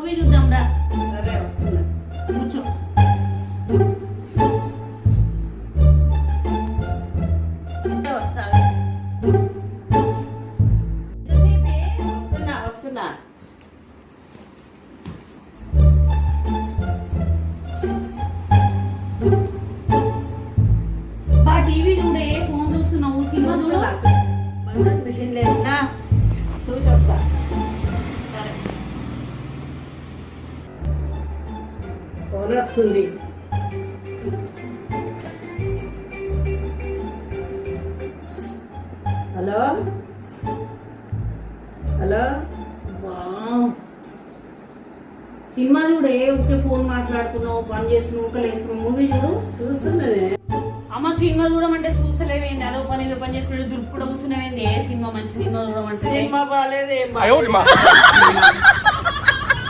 Movie చూద్దాం రా. సరే వస్తున్నా. కూర్చో. వస్తావా? వస్తున్నా వస్తున్నా. బా టీవీ చూడే, ఫోన్ చూస్తున్నావు, సినిమా చూడు. మిషన్ లేచినా చూసి వస్తా. సరే. ఫోన్ వస్తుంది. Hello hello. వావ్. సినిమా చూడే, ఊరికే ఫోన్ మాట్లాడుతున్నావు, పని చేస్తున్నావు, ఊరికే లేస్తున్నావు. మూవీ చూడు. చూస్తున్నానే. అమ్మ సినిమా చూడమంటే చూస్తలేవేంది? అదో పని ఇదో పని చేసుకుంటే దుర్పుడు కూర్చున్నావేంది? ఏ సినిమా మంచి సినిమా చూడమంటే సినిమా బాగాలేదు ఏం బాగాలేదు.